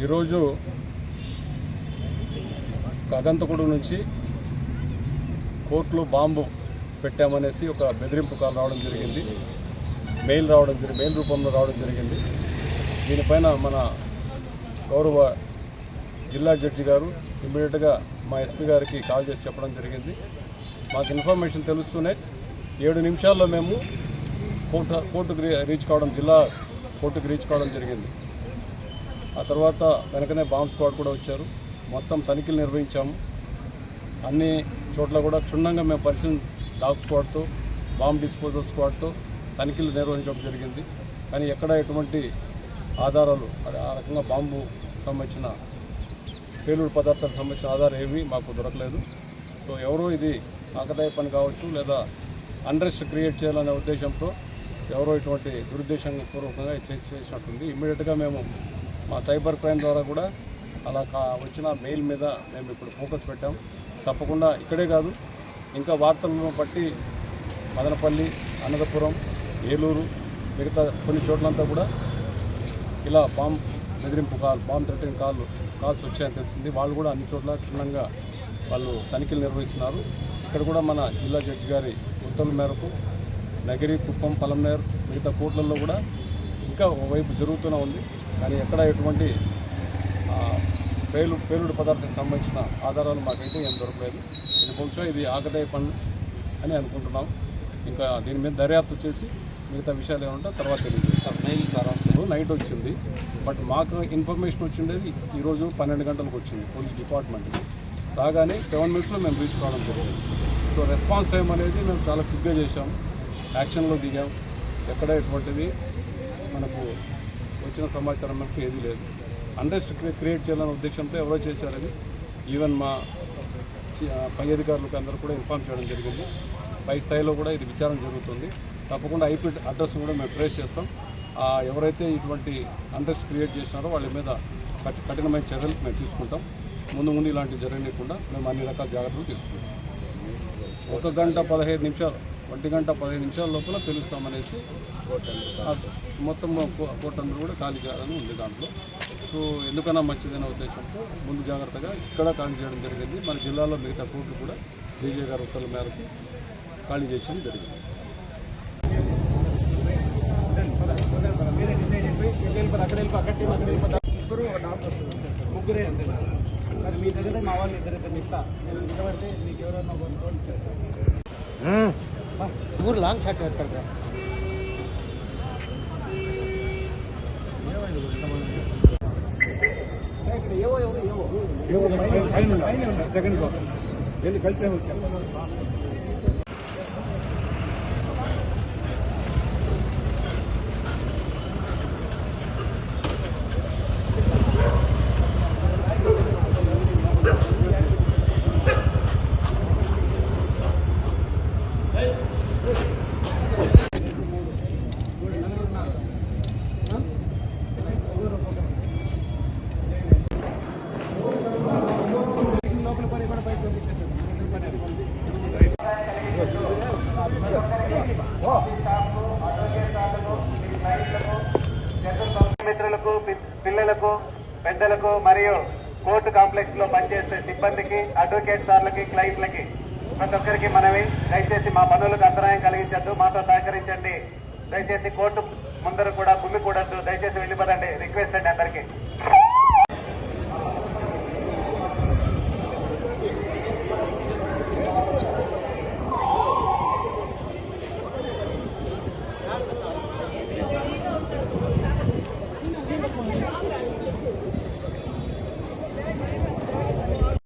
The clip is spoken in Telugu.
ఈరోజు గగంతకుడు నుంచి కోర్టులో బాంబు పెట్టామనేసి ఒక బెదిరింపు కాల్ రావడం జరిగింది, మెయిల్ రూపంలో రావడం జరిగింది. దీనిపైన మన గౌరవ జిల్లా జడ్జి గారు ఇమ్మీడియట్గా మా ఎస్పీ గారికి కాల్ చేసి చెప్పడం జరిగింది. మాకు ఇన్ఫర్మేషన్ తెలుస్తూనే 7 నిమిషాల్లో మేము కోర్టుకు రీచ్ కావడం, జిల్లా కోర్టుకు రీచ్ కావడం జరిగింది. ఆ తర్వాత వెనకనే బాంబ్ స్క్వాడ్ కూడా వచ్చారు. మొత్తం తనిఖీలు నిర్వహించాము. అన్ని చోట్ల కూడా క్షుణ్ణంగా మేము డాగ్ స్క్వాడ్తో, బాంబ్ డిస్పోజల్ స్క్వాడ్తో తనిఖీలు నిర్వహించడం జరిగింది. కానీ ఎక్కడ ఎటువంటి ఆధారాలు, ఆ రకంగా బాంబు సంబంధించిన పేలుడు పదార్థాలకు సంబంధించిన ఆధారం ఏమీ మాకు దొరకలేదు. సో ఎవరో ఇది ఆకతాయి పని కావచ్చు, లేదా అన్రెస్ట్ క్రియేట్ చేయాలనే ఉద్దేశంతో ఎవరో ఇటువంటి దురుద్దేశపూర్వకంగా చేసినట్టుంది. ఇమ్మీడియట్గా మేము మా సైబర్ క్రైమ్ ద్వారా కూడా అలా వచ్చిన మెయిల్ మీద మేము ఇప్పుడు ఫోకస్ పెట్టాం. తప్పకుండా ఇక్కడే కాదు, ఇంకా వార్తలను బట్టి మదనపల్లి, అనంతపురం, ఏలూరు, మిగతా కొన్ని చోట్లంతా కూడా ఇలా బాంబ్ థ్రెటనింగ్ కాల్స్ వచ్చాయని తెలిసింది. వాళ్ళు కూడా అన్ని చోట్ల క్షుణ్ణంగా వాళ్ళు తనిఖీలు నిర్వహిస్తున్నారు. ఇక్కడ కూడా మన జిల్లా జడ్జి గారి ఉత్తర్వుల మేరకు నగిరి, కుప్పం, పలమనేరు, మిగతా కోర్టులలో కూడా ఇంకా ఒకవైపు జరుగుతూనే ఉంది. కానీ ఎక్కడ ఎటువంటి పేలుడు పదార్థానికి సంబంధించిన ఆధారాలు మాకైతే ఏం దొరకలేదు. ఇది బహుశా ఇది ఆకతాయి పనులు అని అనుకుంటున్నాం. ఇంకా దీని మీద దర్యాప్తు చేసి మిగతా విషయాలు ఏమంటే తర్వాత తెలియజేస్తాం. మెయిల్ సారాంశంలో నైట్ వచ్చింది, బట్ మాకు ఇన్ఫర్మేషన్ వచ్చిండేది ఈరోజు 12 గంటలకు వచ్చింది పోలీస్ డిపార్ట్మెంట్కి. రాగానే 7 మినిట్స్లో మేము రీచ్ కావడం జరిగింది. సో రెస్పాన్స్ టైం అనేది మేము చాలా క్విక్గా చేసాం, యాక్షన్లో దిగాం. ఎక్కడ ఎటువంటిది మనకు వచ్చిన సమాచారం మనకు ఏదీ లేదు. అన్రెస్ట్ క్రియేట్ చేయాలనే ఉద్దేశంతో ఎవరో చేశారని ఈవెన్ మా పై అధికారులకు అందరూ కూడా ఇన్ఫార్మ్ చేయడం జరిగింది. పై స్థాయిలో కూడా ఇది విచారణ జరుగుతుంది. తప్పకుండా ఐపీ అడ్రస్ కూడా మేము ట్రేస్ చేస్తాం. ఎవరైతే ఇటువంటి అన్రెస్ట్ క్రియేట్ చేసినారో వాళ్ళ మీద కఠినమైన చర్యలు మేము తీసుకుంటాం. ముందు ఇలాంటివి జరగకుండా మేము అన్ని రకాల జాగ్రత్తలు తీసుకుంటాం. 1 గంట 15 నిమిషాలు 1 గంట 15 నిమిషాల లోపల తెలుస్తామనేసి మొత్తం కోర్టు అందరూ కూడా ఖాళీ చేయాలని ఉంది దాంట్లో. సో ఎందుకన్నా మంచిదనే ఉద్దేశంతో ముందు జాగ్రత్తగా ఇక్కడ ఖాళీ చేయడం జరిగింది. మన జిల్లాలో మిగతా కోర్టులు కూడా డీజే గారి ఉత్తర్వుల మేరకు ఖాళీ చేయడం జరిగింది. ముగ్గురే అంతే మరి మీ దగ్గర మా వాళ్ళు ఇద్దరైతే ఇస్తా నేను నిలబడితే మీకు ఎవరైనా ఊరు లాంగ్ షాట్ పెడతారు. సెకండ్ వెళ్ళి కలిసి వచ్చాను. మిత్రులకు, పిల్లలకు, పెద్దలకు మరియు కోర్టు కాంప్లెక్స్ లో పనిచేసే సిబ్బందికి, అడ్వకేట్ సార్లకి, క్లయింట్లకి ప్రతి ఒక్కరికి మనవి, దయచేసి మా పనులకు అంతరాయం కలిగించద్దు, మాతో సహకరించండి. దయచేసి కోర్టు ముందర కూడా కుమ్మి కూడద్దు, దయచేసి వెళ్ళిపోదండి. రిక్వెస్ట్ అండి అందరికీ.